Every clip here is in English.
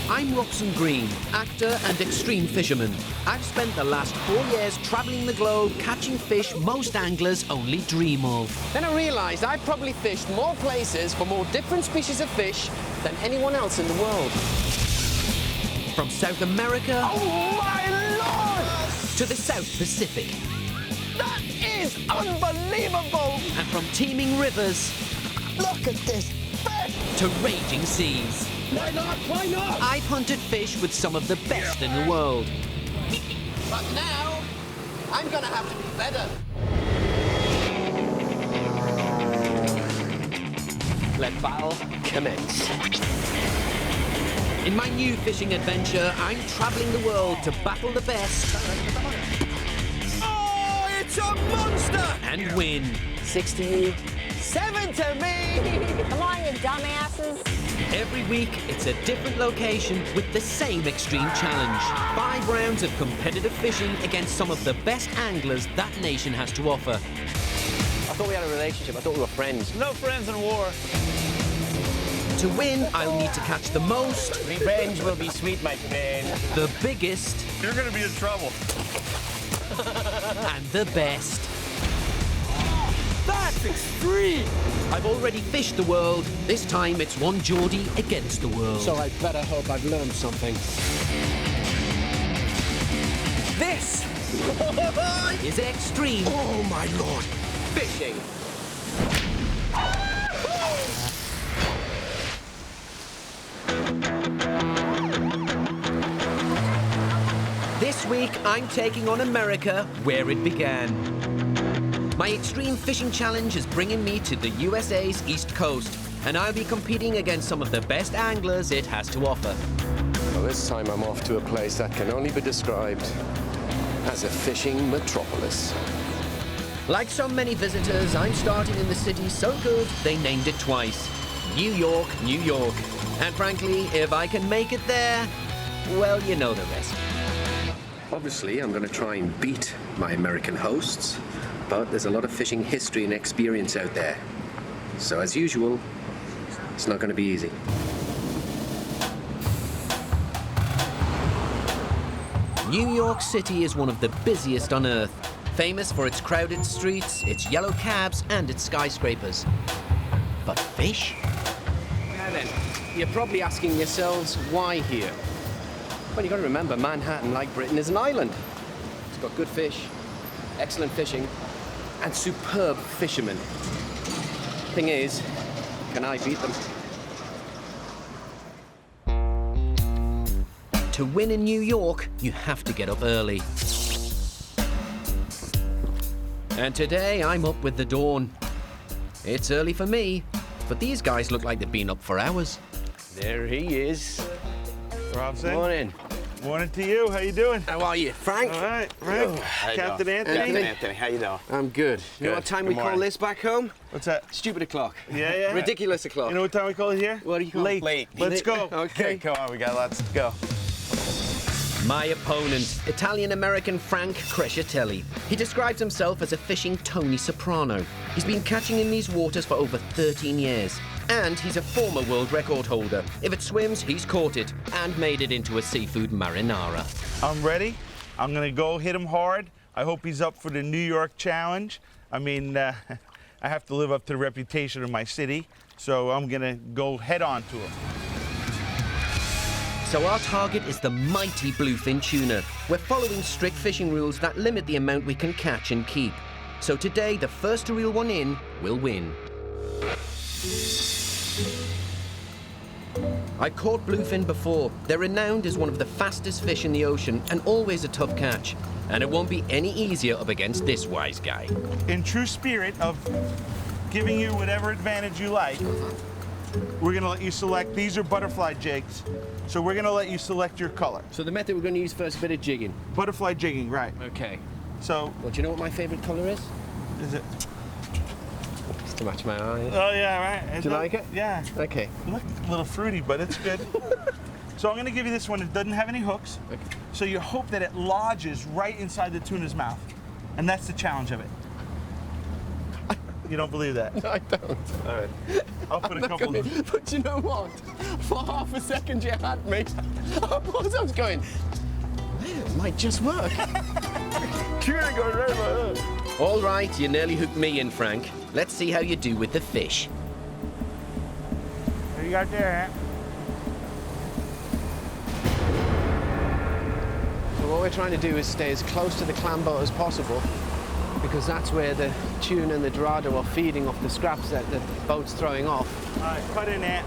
I'm Robson Green, actor and extreme fisherman. I've spent the last 4 years travelling the globe catching fish most anglers only dream of. Then I realised I've probably fished more places for more different species of fish than anyone else in the world. From South America Oh my Lord! to the South Pacific. That is unbelievable! And from teeming rivers Look at this fish! to raging seas. Why not? Why not? I've hunted fish with some of the best in the world. But now, I'm gonna have to be better. Let battle commence. In my new fishing adventure, I'm travelling the world to battle the best. Oh, it's a monster! And win. 6 to you, 7 to me! Come on, you dumbasses. Every week, it's a different location with the same extreme challenge. 5 rounds of competitive fishing against some of the best anglers that nation has to offer. I thought we had a relationship. I thought we were friends. No friends in war. To win, I'll need to catch the most, Revenge will be sweet, my friend. the biggest, You're gonna be in trouble. and the best. That's extreme! I've already fished the world. This time, it's one Geordie against the world. So I better hope I've learned something. This is extreme. Oh my Lord! Fishing. This week, I'm taking on America where it began. My extreme fishing challenge is bringing me to the USA's East Coast, and I'll be competing against some of the best anglers it has to offer. Well, this time I'm off to a place that can only be described as a fishing metropolis. Like so many visitors, I'm starting in the city so good they named it twice. New York, New York. And frankly, if I can make it there, well, you know the rest. Obviously, I'm going to try and beat my American hosts, but there's a lot of fishing history and experience out there. So as usual, it's not going to be easy. New York City is one of the busiest on Earth, famous for its crowded streets, its yellow cabs, and its skyscrapers. But fish? Now then, you're probably asking yourselves, why here? Well, you've got to remember, Manhattan, like Britain, is an island. It's got good fish, excellent fishing, and superb fishermen. Thing is, can I beat them? To win in New York, you have to get up early. And today, I'm up with the dawn. It's early for me, but these guys look like they've been up for hours. There he is. Robson. Morning. Morning to you. How you doing? How are you, Frank? All right, right. Captain Anthony. Captain Anthony, how you doing? I'm good. You know Good. what time Good we call morning. this back home? What's that? Stupid o'clock. Yeah. Ridiculous o'clock. You know what time we call it here? What do you call it? Late. Let's go. Okay. Come on, we got lots to go. My opponent, Italian-American Frank Crescitelli. He describes himself as a fishing Tony Soprano. He's been catching in these waters for over 13 years. And he's a former world record holder. If it swims, he's caught it and made it into a seafood marinara. I'm ready. I'm gonna go hit him hard. I hope he's up for the New York challenge. I mean, I have to live up to the reputation of my city, so I'm gonna go head on to him. So our target is the mighty Bluefin Tuna. We're following strict fishing rules that limit the amount we can catch and keep. So today, the first to reel one in will win. I've caught bluefin before. They're renowned as one of the fastest fish in the ocean and always a tough catch. And it won't be any easier up against this wise guy. In true spirit of giving you whatever advantage you like, we're gonna let you select. These are butterfly jigs, so we're gonna let you select your color. So the method we're going to use first, a bit of jigging. Butterfly jigging, right? Okay. So, Well, do you know what my favourite colour is? is it? Just to match my eyes. Oh yeah, right. Do you like it? Yeah. Okay. Look, a little fruity, but it's good. So I'm gonna give you this one. It doesn't have any hooks. Okay. So you hope that it lodges right inside the tuna's mouth, and that's the challenge of it. You don't believe that? No, I don't. All right. I'll put a Look couple at me. of... But you know what? For half a second you had me. I was going, it might just work. Tuna goes right about that. All right, you nearly hooked me in, Frank. Let's see how you do with the fish. What do you got there, So what we're trying to do is stay as close to the clam boat as possible, because that's where the tuna and the dorado are feeding off the scraps that the boat's throwing off. All right, cut in there.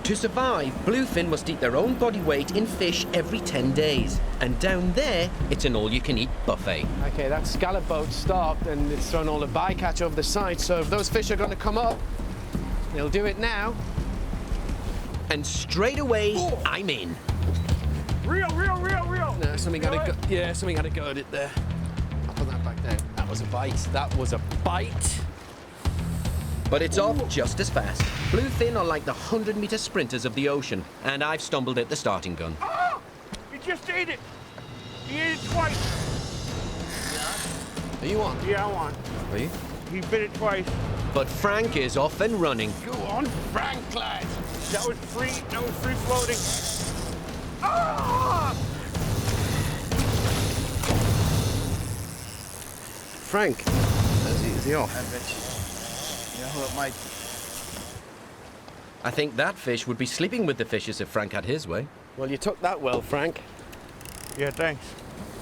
To survive, bluefin must eat their own body weight in fish every 10 days. And down there, it's an all-you-can-eat buffet. Okay, that scallop boat stopped and it's thrown all the bycatch over the side, so if those fish are going to come up, they'll do it now. And straight away, I'm in. Reel. No, something got to go. Yeah, something got to go at it there. I'll put that back down. That was a bite. That was a bite. But it's off just as fast. Bluefin are like the 100-meter sprinters of the ocean, and I've stumbled at the starting gun. Oh! He just ate it. He ate it twice. Are you on? Yeah, I want. Are you? He bit it twice. But Frank is off and running. Go on, Frank, lad. That was free floating. Ah! Frank, is he off? I bet you. You know, it might. I think that fish would be sleeping with the fishes if Frank had his way. Well, you took that well, Frank. Yeah, thanks.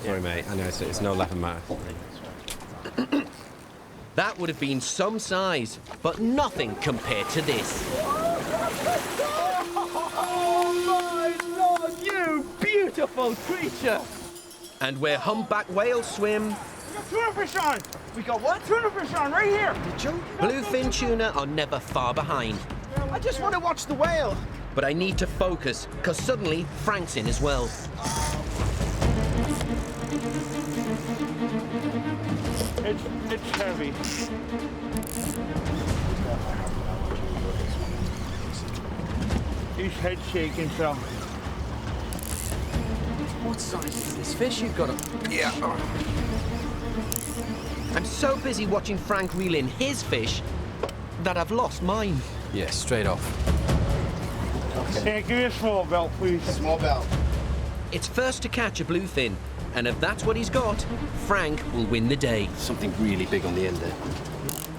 Sorry, mate. I know it's no laughing matter. That would have been some size, but nothing compared to this. Oh my Lord, you beautiful creature! And where humpback whales swim, We got tuna fish on. We got what? Tuna fish on right here. bluefin tuna are never far behind. I just want to watch the whale. But I need to focus, because suddenly Frank's in as well. It's heavy. He's head shaking, so. What size is this fish you've got? Yeah. I'm so busy watching Frank reel in his fish that I've lost mine. Yeah, straight off. Hey, give me a small belt, please. Small belt. It's first to catch a bluefin, and if that's what he's got, Frank will win the day. Something really big on the end there.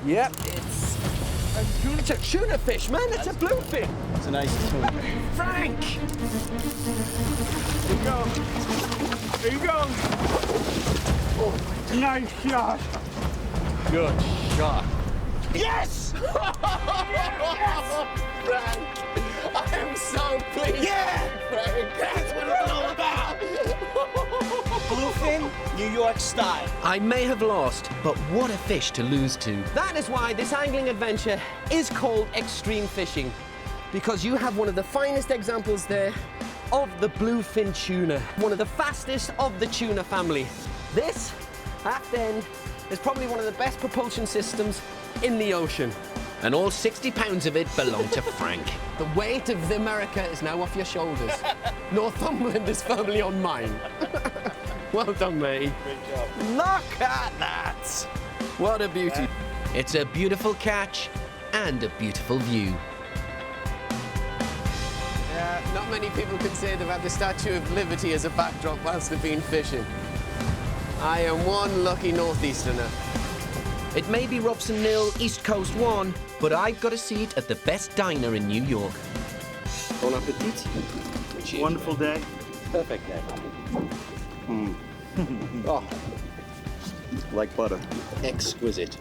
Yep, it's a tuna fish, man. It's a bluefin. It's a nice tuna. Frank! There you go. There you go. Oh, nice shot. Good shot. Yes! Frank! I am so pleased. Yeah! Frank, that's what it's all about. Bluefin, New York style. I may have lost, but what a fish to lose to. That is why this angling adventure is called extreme fishing, because you have one of the finest examples there of the bluefin tuna, one of the fastest of the tuna family. This, aft end, is probably one of the best propulsion systems in the ocean. And all 60 pounds of it belong to Frank. The weight of the America is now off your shoulders. Northumberland is firmly on mine. Well done, mate. Great job. Look at that! What a beauty. It's a beautiful catch and a beautiful view. Not many people can say they've had the Statue of Liberty as a backdrop whilst they've been fishing. I am one lucky northeasterner. It may be Robson Mill, East Coast 1, but I've got a seat at the best diner in New York. Bon appetit. Wonderful day. Perfect day. Oh, Like butter. exquisite.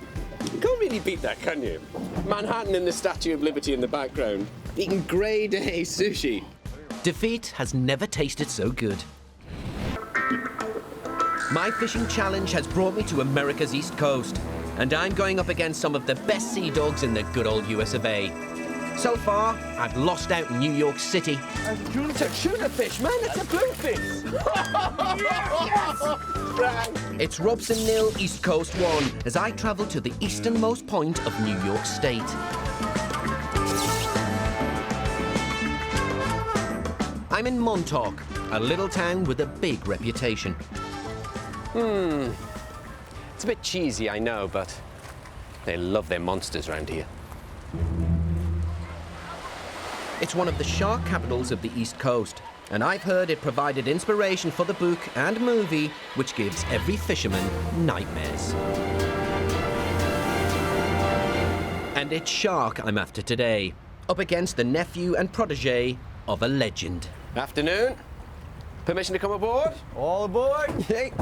You can't really beat that, can you? Manhattan and the Statue of Liberty in the background. Eating grade A sushi. Defeat has never tasted so good. My fishing challenge has brought me to America's East Coast, and I'm going up against some of the best sea dogs in the good old US of A. So far, I've lost out in New York City. It's a tuna fish, man. It's a bluefin. Frank. It's Robson Mill, East Coast 1, as I travel to the easternmost point of New York State. I'm in Montauk, a little town with a big reputation. It's a bit cheesy, I know, but They love their monsters around here. It's one of the shark capitals of the East Coast, and I've heard it provided inspiration for the book and movie, which gives every fisherman nightmares. And it's Shark I'm after today, up against the nephew and protege of a legend. Afternoon. Permission to come aboard? All aboard? Hey.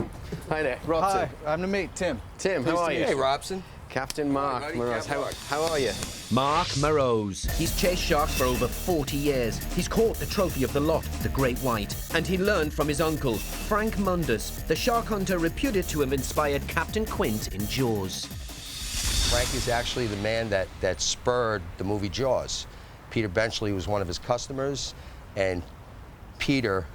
Hi there, Robson. Hi, I'm the mate, Tim. Tim, how are you? Hey, Robson. Captain Mark Morose. How are you? Mark Morose. He's chased sharks for over 40 years. He's caught the trophy of the lot, the great white. And he learned from his uncle, Frank Mundus, the shark hunter reputed to have inspired Captain Quint in Jaws. Frank is actually the man that spurred the movie Jaws. Peter Benchley was one of his customers, and Peter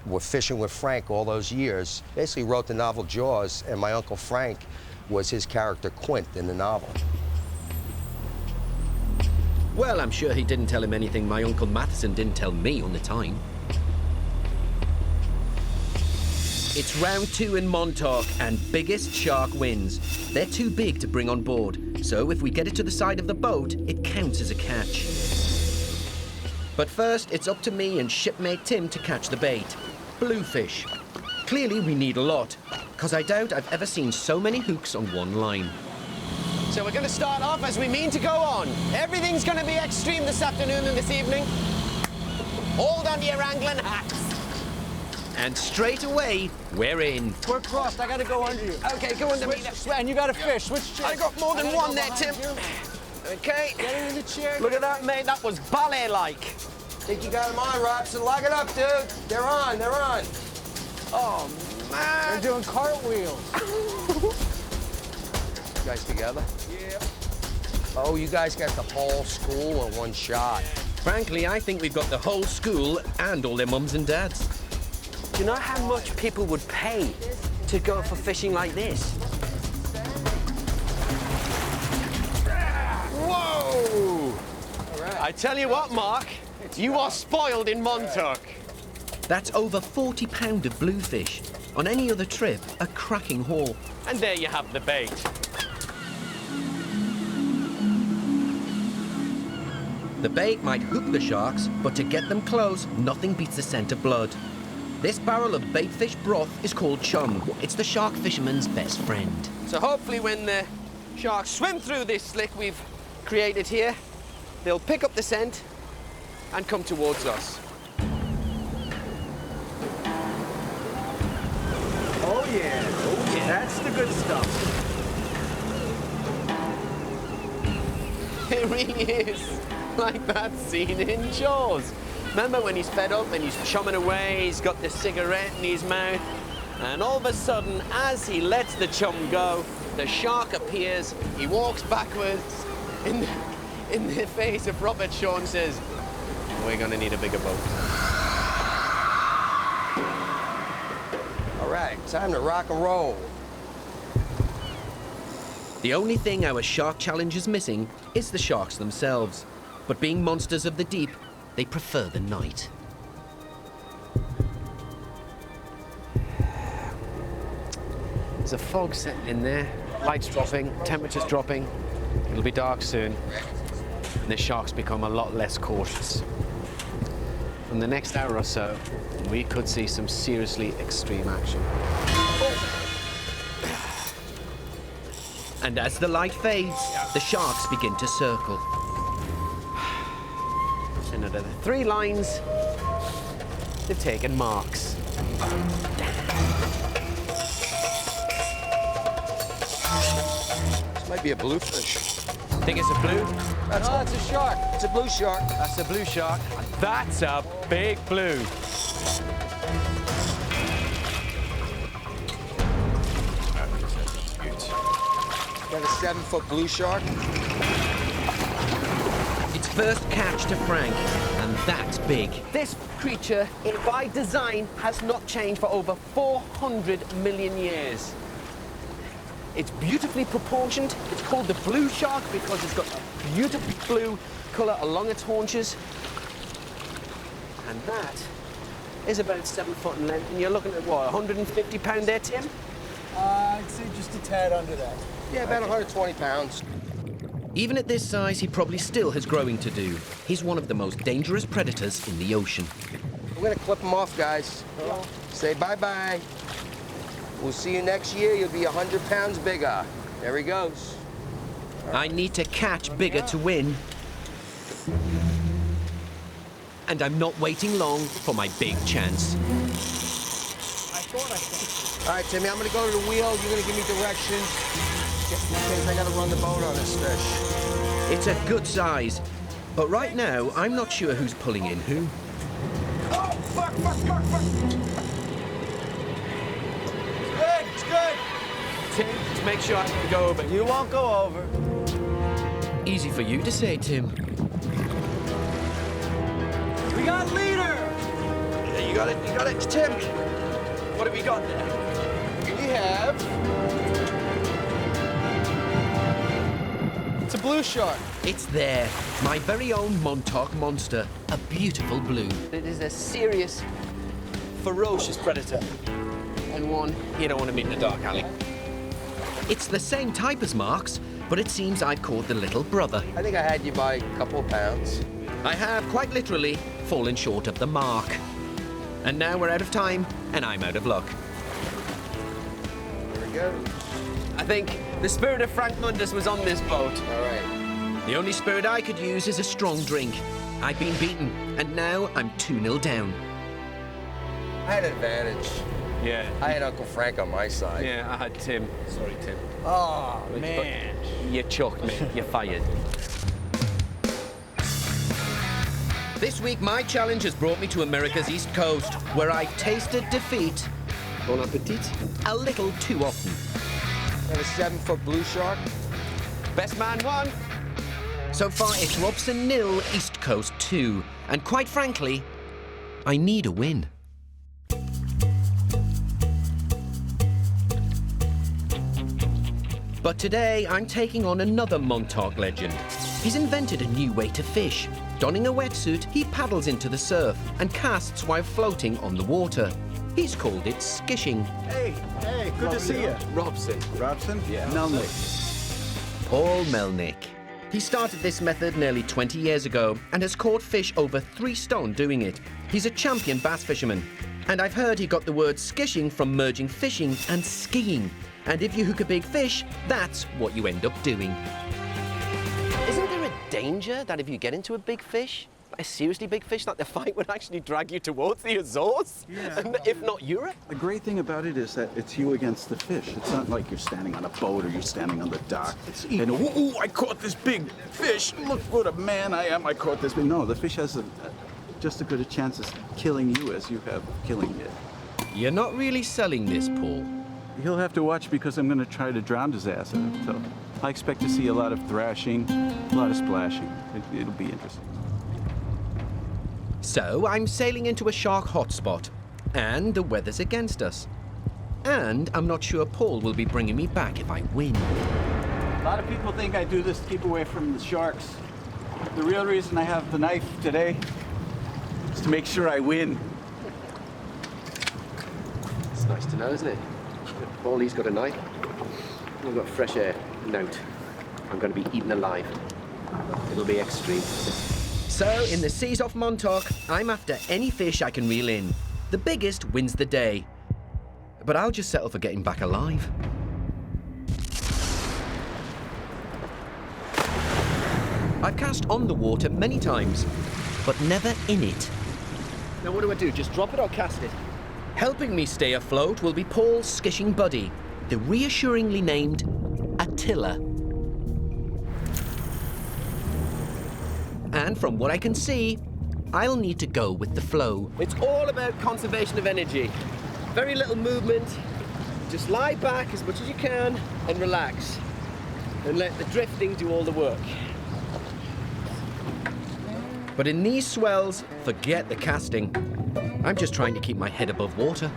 were fishing with Frank all those years. Basically wrote the novel Jaws, and my Uncle Frank was his character Quint in the novel. Well, I'm sure he didn't tell him anything my Uncle Matheson didn't tell me on the time. It's round 2 in Montauk, and biggest shark wins. They're too big to bring on board, so if we get it to the side of the boat, it counts as a catch. But first, it's up to me and shipmate Tim to catch the bait. Bluefish. Clearly, we need a lot, because I doubt I've ever seen so many hooks on one line. So we're going to start off as we mean to go on. Everything's going to be extreme this afternoon and this evening. Hold on to your angling hats. And straight away, we're in. We're crossed. I gotta go under you. Okay, go under me. And you got a fish. Switch chairs. I got more than one there, Tim. Okay. Get in the chair. Look at that, mate. That was ballet-like. Think you got him on, Robson. Lock it up, dude. They're on. Oh, man. They're doing cartwheels. You guys together? Yeah. Oh, you guys got the whole school in one shot. Frankly, I think we've got the whole school and all their mums and dads. Do you know how much people would pay to go for fishing like this? Whoa! All right. I tell you what, Mark, you are spoiled in Montauk. That's over 40 pounds of bluefish. On any other trip, a cracking haul. And there you have the bait. The bait might hook the sharks, but to get them close, nothing beats the scent of blood. This barrel of baitfish broth is called chum. It's the shark fisherman's best friend. So hopefully when the sharks swim through this slick we've created here, they'll pick up the scent and come towards us. Oh yeah. That's the good stuff. It really is like that scene in Jaws. Remember when he's fed up and he's chumming away, he's got the cigarette in his mouth, and all of a sudden, as he lets the chum go, the shark appears, he walks backwards in the face of Robert Shaw and says, "We're gonna need a bigger boat." All right, time to rock and roll. The only thing our shark challenge is missing is the sharks themselves. But being monsters of the deep, they prefer the night. There's a fog setting in there, lights dropping, temperatures dropping. It'll be dark soon, and the sharks become a lot less cautious. In the next hour or so, we could see some seriously extreme action. And as the light fades, the sharks begin to circle. Another 3 lines, they've taken marks. This might be a bluefish. Think it's a blue? No, it's a shark. It's a blue shark. That's a blue shark. And that's a big blue. Got a 7-foot blue shark. It's first catch to Frank, and that's big. This creature, by design, has not changed for over 400 million years. It's beautifully proportioned. It's called the blue shark because it's got a beautiful blue colour along its haunches. And that is about 7 foot in length. And you're looking at what, 150 pound there, Tim? I'd say just a tad under that. Yeah, about 120 pounds. Even at this size, he probably still has growing to do. He's one of the most dangerous predators in the ocean. We're gonna clip him off, guys. Say bye-bye. We'll see you next year. You'll be 100 pounds bigger. There he goes. I need to catch bigger to win. And I'm not waiting long for my big chance. All right, Timmy, I'm gonna go to the wheel. You're gonna give me directions. Just in case I gotta run the boat on this fish. It's a good size, but right now, I'm not sure who's pulling in who. Oh, fuck. It's good. Tim, just make sure I can go over. You won't go over. Easy for you to say, Tim. We got leader. Yeah, you got it, Tim. What have we got there? We have... It's a blue shark. It's there, my very own Montauk monster, a beautiful blue. It is a serious, ferocious predator. And one you don't want to meet in the dark alley. It's the same type as Mark's, but it seems I've caught the little brother. I think I had you by a couple of pounds. I have, quite literally, fallen short of the mark. And now we're out of time, and I'm out of luck. Here we go. I think the spirit of Frank Mundus was on this boat. All right. The only spirit I could use is a strong drink. I've been beaten, and now I'm 2-0 down. I had an advantage. Yeah. I had Uncle Frank on my side. Yeah, I had Tim. Sorry, Tim. Oh, But man. you chucked me. You're fired. This week, my challenge has brought me to America's East Coast, where I've tasted defeat Bon appetit. a little too often. I have a 7-foot blue shark. Best man won. So far, it's Robson 0, East Coast 2. And quite frankly, I need a win. But today, I'm taking on another Montauk legend. He's invented a new way to fish. Donning a wetsuit, he paddles into the surf and casts while floating on the water. He's called it skishing. Hey, good to see you. Robson. Robson? Yeah. Melnick. Paul Melnick. He started this method nearly 20 years ago and has caught fish over 3 stone doing it. He's a champion bass fisherman. And I've heard he got the word skishing from merging fishing and skiing. And if you hook a big fish, that's what you end up doing. Isn't there a danger that if you get into a big fish, a seriously big fish, that the fight would actually drag you towards the Azores? Yeah. And if not Europe? The great thing about it is that it's you against the fish. It's not like you're standing on a boat or you're standing on the dock. And, ooh, I caught this big fish. Look what a man I am. I caught this big. No, the fish has just as good a chance of killing you as you have of killing it. You're not really selling this, Paul. He'll have to watch because I'm going to try to drown his ass out. So I expect to see a lot of thrashing, a lot of splashing. It'll be interesting. So I'm sailing into a shark hotspot, and the weather's against us. And I'm not sure Paul will be bringing me back if I win. A lot of people think I do this to keep away from the sharks. The real reason I have the knife today is to make sure I win. It's nice to know, isn't it? Paulie's got a knife. We've got fresh air. Note. I'm going to be eaten alive. It'll be extreme. So, in the seas off Montauk, I'm after any fish I can reel in. The biggest wins the day. But I'll just settle for getting back alive. I've cast on the water many times, but never in it. Now what do I do? Just drop it or cast it? Helping me stay afloat will be Paul's skishing buddy, the reassuringly named Attila. And from what I can see, I'll need to go with the flow. It's all about conservation of energy. Very little movement. Just lie back as much as you can and relax. And let the drifting do all the work. But in these swells, forget the casting. I'm just trying to keep my head above water.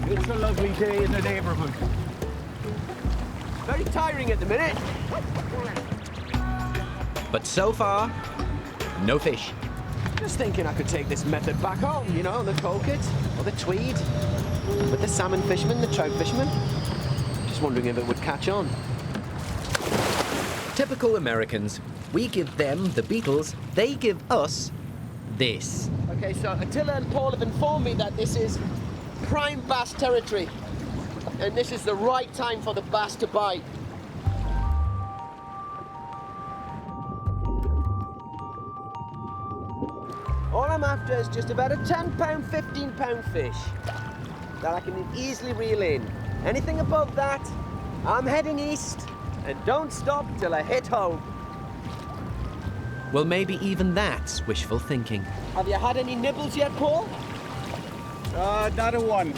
It's a lovely day in the neighborhood. Very tiring at the minute. But so far, no fish. Just thinking I could take this method back home, you know, the Coquet or the Tweed, with the salmon fishermen, the trout fishermen. Just wondering if it would catch on. Typical Americans. We give them the Beatles, they give us this. Okay, so Attila and Paul have informed me that this is prime bass territory, and this is the right time for the bass to bite. All I'm after is just about a 10-pound, 15-pound fish that I can easily reel in. Anything above that, I'm heading east and don't stop till I hit home. Well, maybe even that's wishful thinking. Have you had any nibbles yet, Paul? Not a one.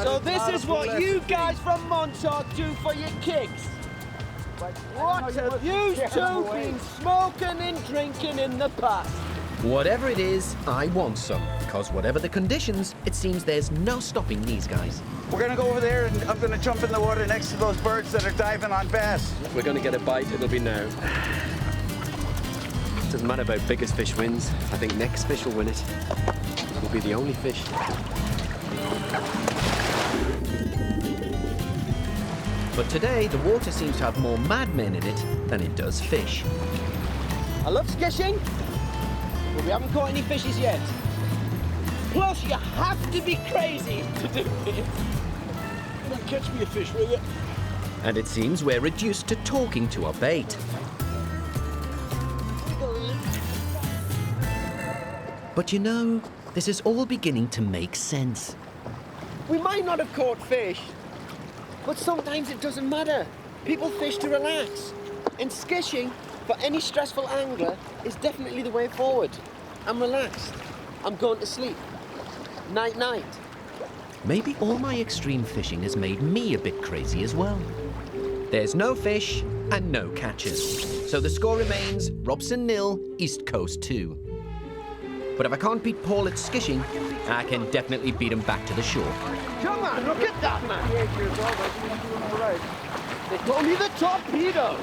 So this is what you guys from Montauk do for your kicks. But what have you two been smoking and drinking in the past? Whatever it is, I want some. Because whatever the conditions, it seems there's no stopping these guys. We're gonna go over there and I'm gonna jump in the water next to those birds that are diving on bass. If we're going to get a bite, it'll be now. Doesn't matter about biggest fish wins. I think next fish will win it. It'll be the only fish. But today, the water seems to have more madmen in it than it does fish. I love skishing, but we haven't caught any fishes yet. Plus, you have to be crazy to do it. Come on, catch me a fish, will you? And it seems we're reduced to talking to our bait. But you know, this is all beginning to make sense. We might not have caught fish, but sometimes it doesn't matter. People fish to relax. And skishing, for any stressful angler, is definitely the way forward. I'm relaxed. I'm going to sleep. Night, night. Maybe all my extreme fishing has made me a bit crazy as well. There's no fish and no catches. So the score remains Robson 0, East Coast 2. But if I can't beat Paul at skishing, I can definitely beat him back to the shore. Come on, look at that, man. All right. They told me the torpedo.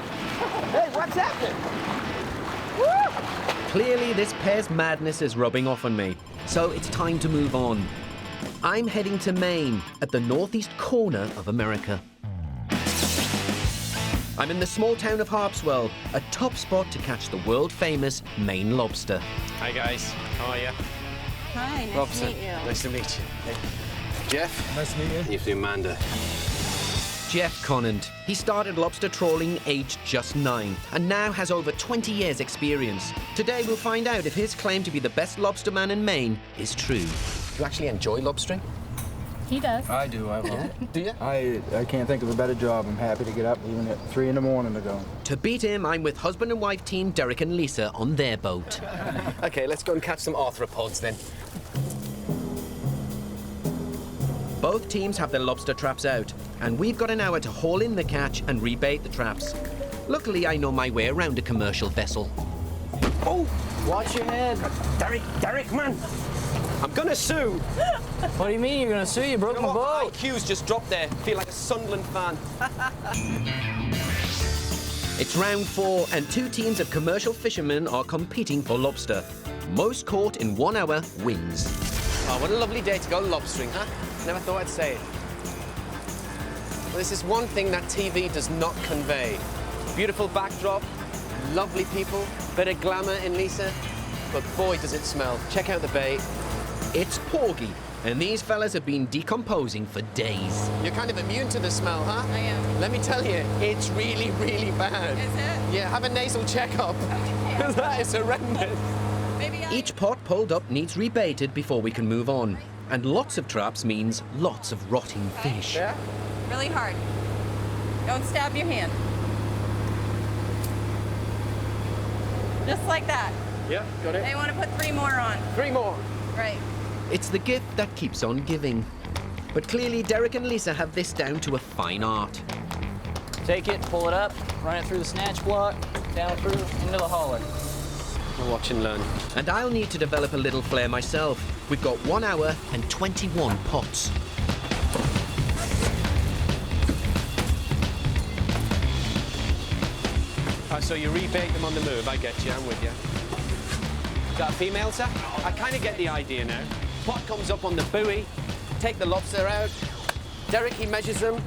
Hey, what's happening? Woo! Clearly, this pair's madness is rubbing off on me, so it's time to move on. I'm heading to Maine, at the northeast corner of America. I'm in the small town of Harpswell, a top spot to catch the world-famous Maine lobster. Hi, guys. How are you? Hi, nice Robson. to meet you. Nice to meet you. Hey. Jeff. Nice to meet you. You too, Amanda. Jeff Conant. He started lobster trawling aged just 9 and now has over 20 years experience. Today we'll find out if his claim to be the best lobsterman in Maine is true. You actually enjoy lobstering? He does. I do, I love it. Do you? I can't think of a better job. I'm happy to get up even at 3 in the morning to go. To beat him, I'm with husband and wife team Derek and Lisa on their boat. Okay, let's go and catch some arthropods then. Both teams have their lobster traps out, and we've got an hour to haul in the catch and rebait the traps. Luckily, I know my way around a commercial vessel. Oh, watch your head. Derek, man. I'm gonna sue. What do you mean you're gonna sue? You broke my boat. IQ's just dropped there. Feel like a Sunderland fan. It's round 4, and 2 teams of commercial fishermen are competing for lobster. Most caught in 1 hour wins. Oh, what a lovely day to go lobstering, huh? Never thought I'd say it. Well, this is one thing that TV does not convey. Beautiful backdrop, lovely people, bit of glamour in Lisa, but boy does it smell. Check out the bait. It's porgy, and these fellas have been decomposing for days. You're kind of immune to the smell, huh? I am. Let me tell you, it's really, really bad. Is it? Yeah, have a nasal checkup. Okay. That is horrendous. Maybe I... Each pot pulled up needs rebaited before we can move on. And lots of traps means lots of rotting fish. Yeah? Really hard. Don't stab your hand. Just like that. Yeah, got it. They want to put 3 more on. 3 more. Right. It's the gift that keeps on giving. But clearly, Derek and Lisa have this down to a fine art. Take it, pull it up, run it through the snatch block, down through, into the hauler. We'll watch and learn. And I'll need to develop a little flair myself. We've got 1 hour and 21 pots. So you rebait them on the move. I get you. I'm with you. Got a female, sir? I kind of get the idea now. Pot comes up on the buoy, take the lobster out. Derek, he measures them.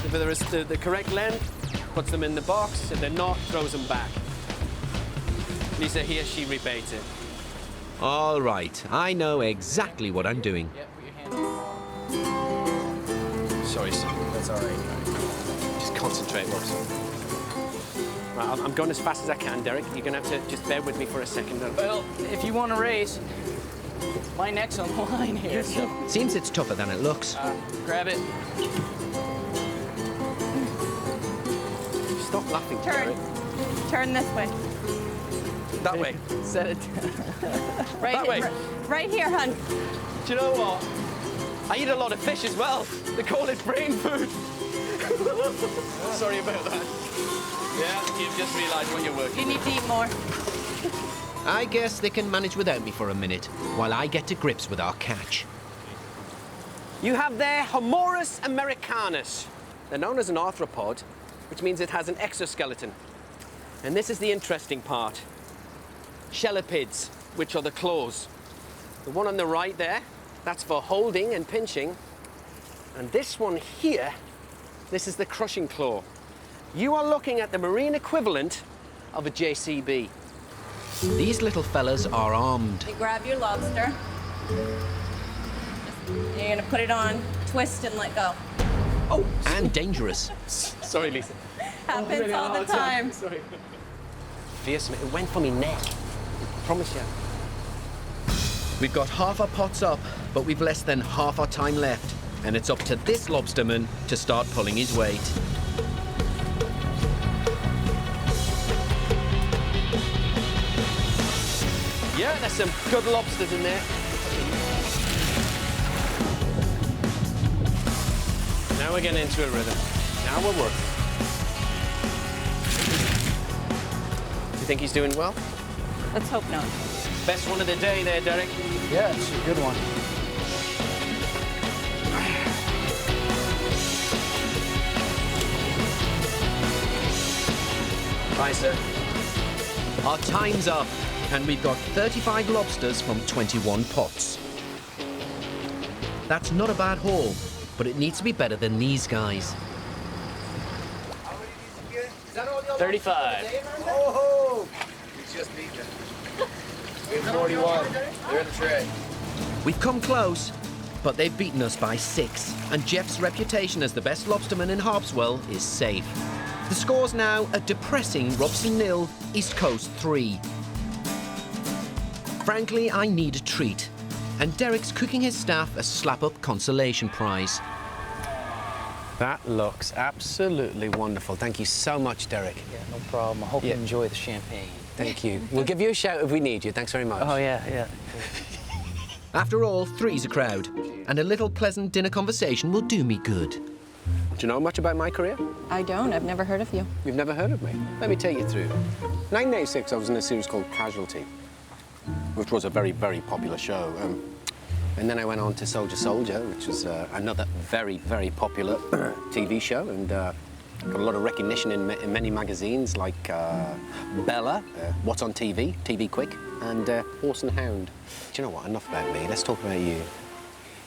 If they're the correct length, puts them in the box. If they're not, throws them back. Lisa, he or she rebates it. All right, I know exactly what I'm doing. Yep, put your hand on the ball. Sorry, sir. That's all right. Just concentrate, Robson. Right, I'm going as fast as I can, Derek. You're going to have to just bear with me for a second. Well, if you want to race, my neck's on the line here, so... Seems it's tougher than it looks. Grab it. Stop laughing, Turn. Derek. Turn this way. That way. Set it down. Right That way. Right here, hun. Do you know what? I eat a lot of fish as well. They call it brain food. Sorry about that. Yeah, you've just realised what you're working You need to eat more. I guess they can manage without me for a minute, while I get to grips with our catch. You have there Homorus americanus. They're known as an arthropod, which means it has an exoskeleton. And this is the interesting part. Shellipids, which are the claws. The one on the right there, that's for holding and pinching. And this one here, this is the crushing claw. You are looking at the marine equivalent of a JCB. These little fellas are armed. You grab your lobster. You're gonna put it on, twist and let go. Oh, And dangerous. sorry, Lisa. Happens all the time. Sorry. Fierce, it went for me neck. Promise you. We've got half our pots up, but we've less than half our time left. And it's up to this lobsterman to start pulling his weight. Yeah, there's some good lobsters in there. Now we're getting into a rhythm. Now we're working. Do you think he's doing well? Let's hope not. Best one of the day there, Derek. Yeah, it's a good one. Bye, sir. Our time's up, and we've got 35 lobsters from 21 pots. That's not a bad haul, but it needs to be better than these guys. 35. Oh, 41. They're in the tray. We've come close, but they've beaten us by 6, and Jeff's reputation as the best lobsterman in Harpswell is safe. The score's now a depressing Robson 0, East Coast 3. Frankly, I need a treat, and Derek's cooking his staff a slap-up consolation prize. That looks absolutely wonderful. Thank you so much, Derek. Yeah, no problem. I hope Yeah. you enjoy the champagne. Thank you. We'll give you a shout if we need you. Thanks very much. Oh, yeah. After all, 3's a crowd, and a little pleasant dinner conversation will do me good. Do you know much about my career? I don't. I've never heard of you. You've never heard of me? Let me take you through. 1986, I was in a series called Casualty, which was a very, very popular show. And then I went on to Soldier, which was another very, very popular TV show, and got a lot of recognition in many magazines like Bella, What's on TV, TV Quick, and Horse and Hound. Do you know what? Enough about me. Let's talk about you.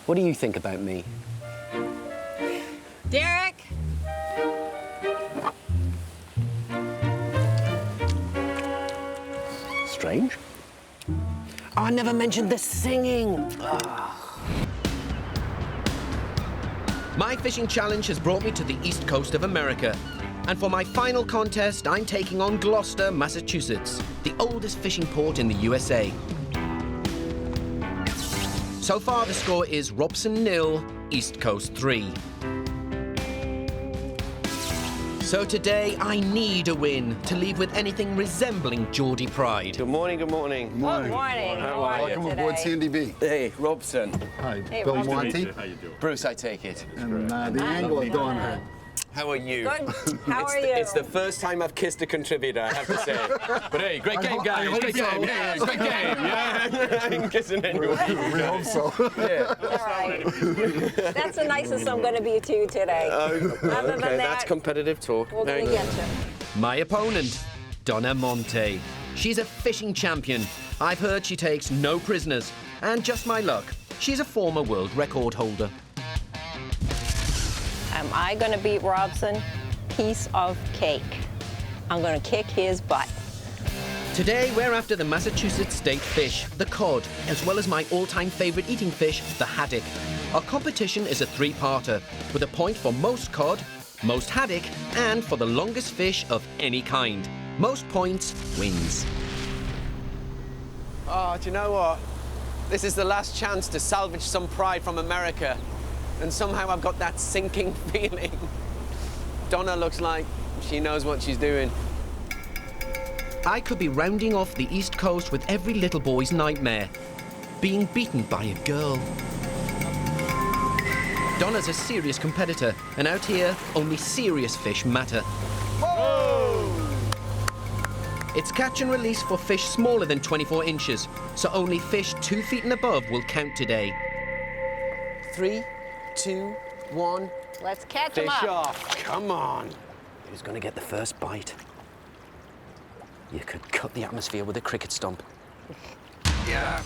What do you think about me? Derek! Strange. Oh, I never mentioned the singing. Ah. My fishing challenge has brought me to the east coast of America. And for my final contest, I'm taking on Gloucester, Massachusetts, the oldest fishing port in the USA. So far, the score is Robson 0, East Coast 3. So today, I need a win to leave with anything resembling Geordie pride. Good morning, good morning. Good morning. How are you? Welcome aboard Sandy B. Hey, Robson. Hi, Hey, Bill Robson. Monty. Bruce, I take it. And the angler, Donna. How are you? Good. How are you? It's the first time I've kissed a contributor, I have to say. But hey, great game, guys. Great game. Yeah, great game. Yeah. I'm kissing anyone. We hope so. Yeah. All right. That's the nicest I'm going to be to you today. Other than Okay, that, that's competitive talk. we're Very going to good. get you. My opponent, Donna Monte. She's a fishing champion, I've heard she takes no prisoners, and just my luck, she's a former world record holder. Am I going to beat Robson? Piece of cake. I'm going to kick his butt. Today, we're after the Massachusetts state fish, the cod, as well as my all-time favourite eating fish, the haddock. Our competition is a three-parter, with a point for most cod, most haddock, and for the longest fish of any kind. Most points wins. Oh, do you know what? This is the last chance to salvage some pride from America. And somehow I've got that sinking feeling. Donna looks like she knows what she's doing. I could be rounding off the East Coast with every little boy's nightmare. Being beaten by a girl. Donna's a serious competitor, and out here, only serious fish matter. Whoa! It's catch and release for fish smaller than 24 inches, so only fish 2 feet and above will count today. 3, 2, 1. Let's catch him Fish up. off. Come on. Who's going to get the first bite? You could cut the atmosphere with a cricket stump. Yeah.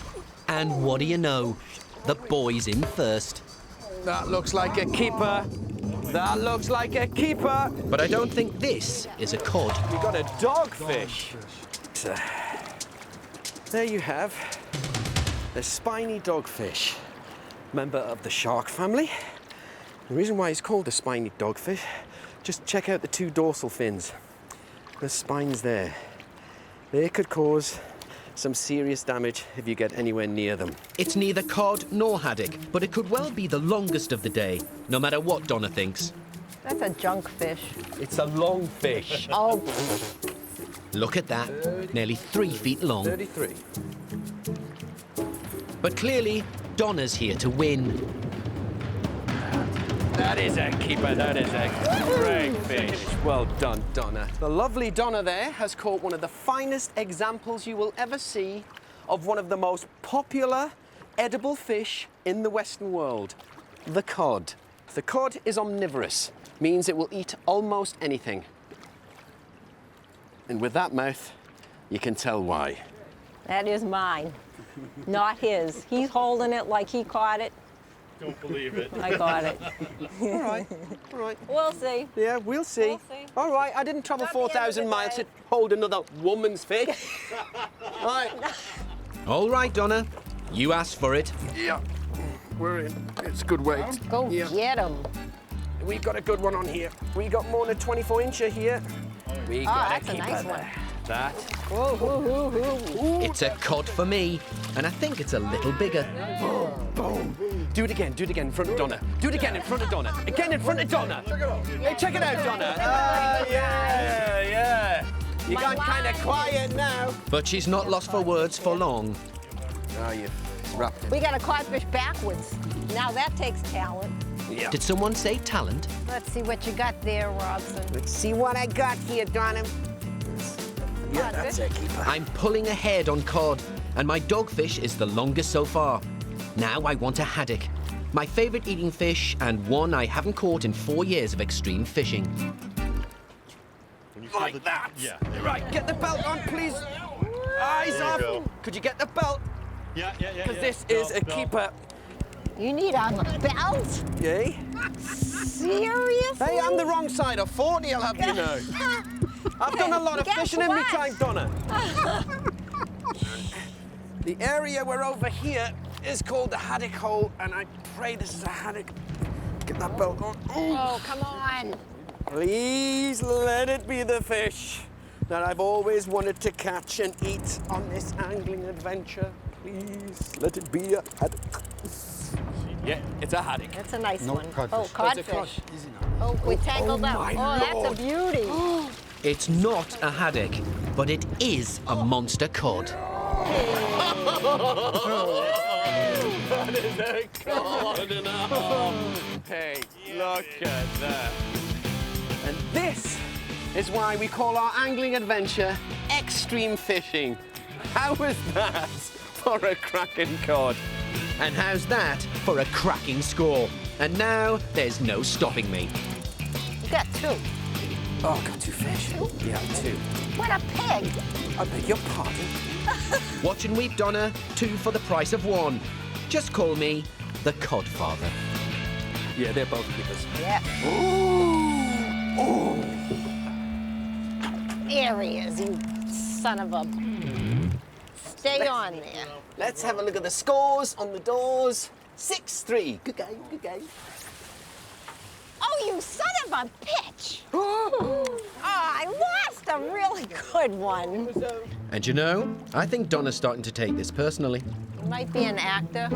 And what do you know? The boy's in first. That looks like a keeper. That looks like a keeper. But I don't think this is a cod. We got a dogfish. So, there you have a spiny dogfish, member of the shark family. The reason why it's called a spiny dogfish, just check out the 2 dorsal fins. The spines there. They could cause some serious damage if you get anywhere near them. It's neither cod nor haddock, but it could well be the longest of the day, no matter what Donna thinks. That's a junk fish. It's a long fish. Oh, Look at that, nearly 3 feet long. 33. But clearly, Donna's here to win. That is a keeper. That is a great fish. Well done, Donna. The lovely Donna there has caught one of the finest examples you will ever see of one of the most popular edible fish in the Western world, the cod. The cod is omnivorous, means it will eat almost anything. And with that mouth, you can tell why. that is mine, not his. He's holding it like he caught it. Don't believe it. I got it. All right, all right. We'll see. Yeah, we'll see. We'll see. All right, I didn't travel Not the end of 4,000 the miles day. to hold another woman's fish. All right. All right, Donna, you asked for it. Yeah, we're in. It's good weight. Go Yeah. get him. We've got a good one on here. We got more than a 24-incher here. We got that's a keeper nice one. there. That. Whoa, whoa, whoa, whoa. It's a cod for me, and I think it's a little bigger. Boom. Do it again in front of Donna. Do it again in front of Donna. Again in front of Donna. Hey, check it out, Donna. Yeah. You My got kind of line. quiet now. But she's not lost for words for long. Oh, you wrapped it. We got a codfish backwards. Now that takes talent. Yeah. Did someone say talent? Let's see what you got there, Robson. Let's see what I got here, Donna. Yeah, that's a keeper. I'm pulling ahead on cod, and my dogfish is the longest so far. Now I want a haddock, my favourite eating fish, and one I haven't caught in 4 years of extreme fishing. Like that. Yeah. Right, get the belt on, please. Eyes off. go. Could you get the belt? Yeah. Because this is a keeper. You need on the belt? Yay? Seriously? Hey, I'm the wrong side of 40, I'll have you know. I've done a lot of Guess fishing in my what? time, Donna. The area we're over here is called the haddock hole, and I pray this is a haddock. Get that belt on. Ooh. Oh, come on. Please let it be the fish that I've always wanted to catch and eat on this angling adventure. Please let it be a haddock. Yeah, it's a haddock. That's a nice one. codfish. Oh, It's a codfish. Oh, we tangled up. my Oh, that's Lord. a beauty. It's not a haddock, but it is a monster cod. That is a cod and a half. Hey, look at that. And this is why we call our angling adventure extreme fishing. How was that for a cracking cod? And how's that for a cracking score? And now there's no stopping me. You got 2. Oh, got 2 fish. Yeah, 2. What a pig. I beg your pardon. Watch and weep, Donna. 2 for the price of 1. Just call me the Codfather. Yeah, they're both keepers. Yeah. There he is, you son of a... Stay on there. Let's have a look at the scores on the doors. 6-3. Good game, good game. Oh, you son of a bitch! Oh, I lost a really good one. And you know, I think Donna's starting to take this personally. You might be an actor,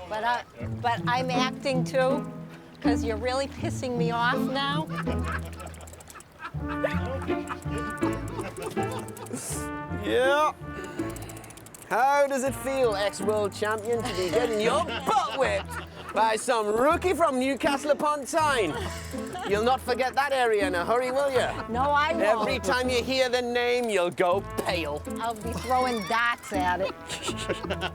but I'm acting too, because you're really pissing me off now. Yeah. How does it feel, ex-world champion, to be getting your butt whipped by some rookie from Newcastle upon Tyne? You'll not forget that area in a hurry, will you? No, I won't. Every time you hear the name, you'll go pale. I'll be throwing darts at it.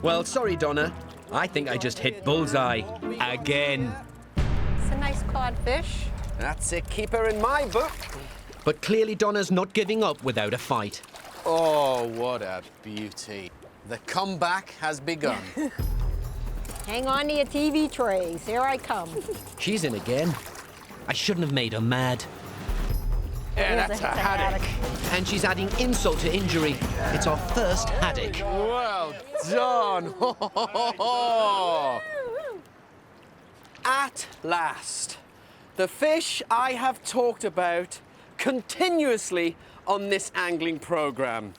Well, sorry, Donna. I think I just hit bullseye. Again. It's a nice codfish. That's a keeper in my book. But clearly Donna's not giving up without a fight. Oh, what a beauty. The comeback has begun. Hang on to your TV trays. Here I come. She's in again. I shouldn't have made her mad. Yeah, that's a haddock. And she's adding insult to injury. It's our first haddock. Well done. At last, the fish I have talked about continuously on this angling program.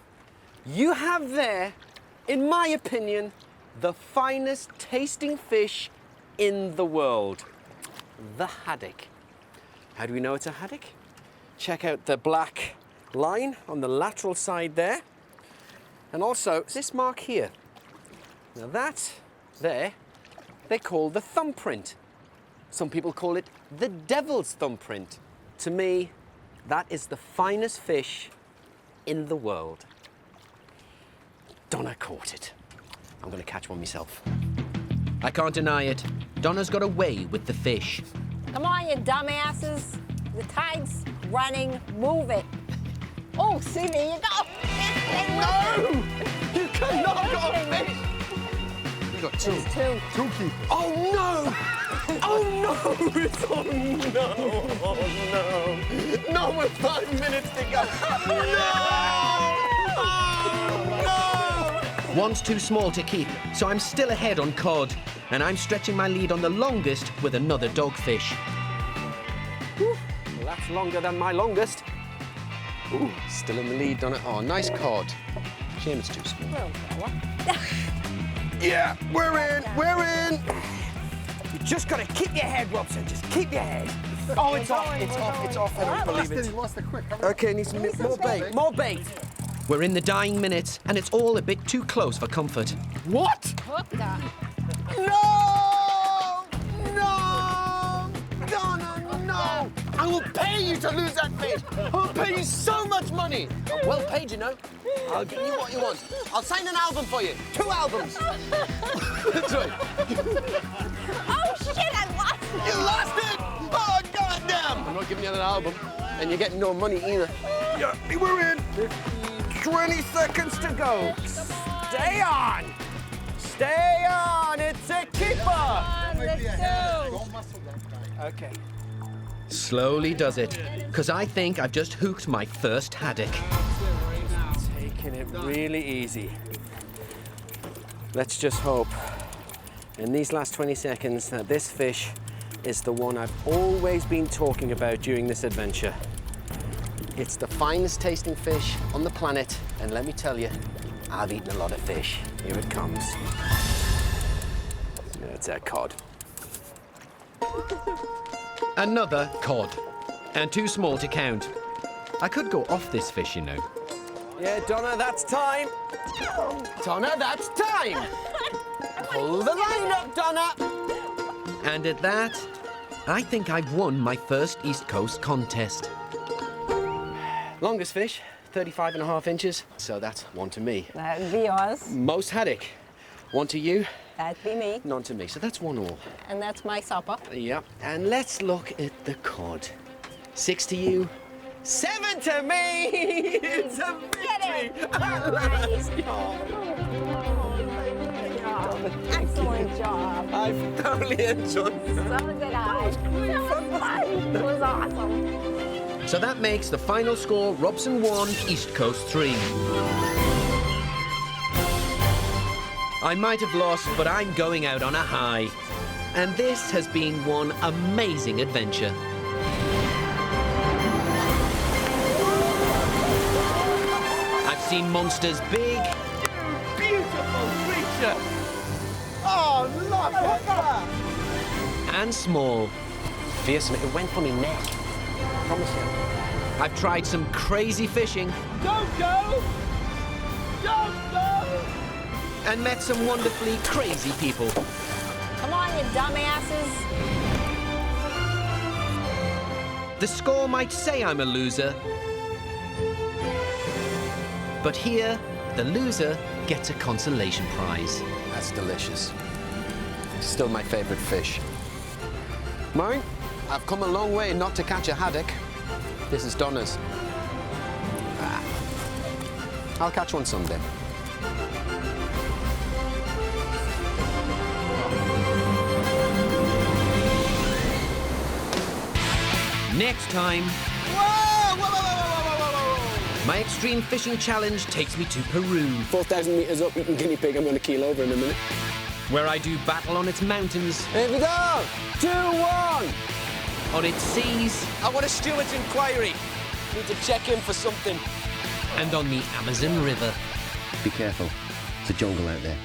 You have there, in my opinion, the finest tasting fish in the world, the haddock. How do we know it's a haddock? Check out the black line on the lateral side there. And also, this mark here. Now that there, they call the thumbprint. Some people call it the devil's thumbprint. To me, that is the finest fish in the world. Donna caught it. I'm gonna catch one myself. I can't deny it. Donna's got away with the fish. Come on, you dumbasses. The tide's running. Move it. Oh, see, there you go. No! You cannot go fish! You got 2. There's 2. 2 keepers. Oh no! Oh no! It's oh no! Oh no! No, with 5 minutes to go! No! Oh no! One's too small to keep, so I'm still ahead on cod. And I'm stretching my lead on the longest with another dogfish. Well, that's longer than my longest. Ooh, still in the lead, Donna. Oh, nice cod. Shame it's too small. Little fella. Yeah, we're in, we're in. You just gotta keep your head, Robson. Just keep your head. Oh, it's off, it's off, it's off. I don't believe it. He lost it quick. Okay, need some more bait, more bait. We're in the dying minutes, and it's all a bit too close for comfort. What? Hooked up. No! No! Donna, no! I will pay you to lose that fish. I will pay you so much money. I'm well paid, you know. I'll give you what you want. I'll sign an album for you. 2 albums. That's right. Oh, shit, I lost it. You lost it! Oh, goddamn! I'm not giving you that album, and you're getting no money either. Yeah, we're in. 20 seconds to go. Stay on! Stay on! It's a keeper! Let's go. Don't muscle that guy. Okay. Slowly does it, because I think I've just hooked my first haddock. Taking it really easy. Let's just hope in these last 20 seconds that this fish is the one I've always been talking about during this adventure. It's the finest tasting fish on the planet, and let me tell you, I've eaten a lot of fish. Here it comes. It's a cod. Another cod, and too small to count. I could go off this fish, you know. Yeah, Donna, that's time. Donna, that's time. Pull the line up, Donna. And at that, I think I've won my first East Coast contest. Longest fish, 35.5 inches. So that's 1 to me. That'd be yours. Most haddock, 1 to you, That'd be me. none to me. So that's 1 all. And that's my supper. Yep. And let's look at the cod. 6 to you, 7 to me! It's a victory! At last! Excellent job. I've thoroughly enjoyed it. So did I. That was fun. It was awesome. So that makes the final score Robson 1, East Coast 3. I might have lost, but I'm going out on a high. And this has been one amazing adventure. I've seen monsters big. Beautiful creature! Oh, look at that! And small. Fearsome, it went for me neck. I promise you. I've tried some crazy fishing. Don't go! Don't go! And met some wonderfully crazy people. Come on, you dumbasses. The score might say I'm a loser. But here, the loser gets a consolation prize. That's delicious. Still my favorite fish. Mine, I've come a long way not to catch a haddock. This is Donna's. I'll catch one someday. Next time... Whoa! Whoa, whoa, whoa, whoa, whoa, whoa, whoa! My extreme fishing challenge takes me to Peru, 4,000 meters up, eating guinea pig. I'm going to keel over in a minute. where I do battle on its mountains, Here we go! 2, 1! on its seas, I want a steward's inquiry. Need to check in for something. and on the Amazon River. Be careful. It's a jungle out there.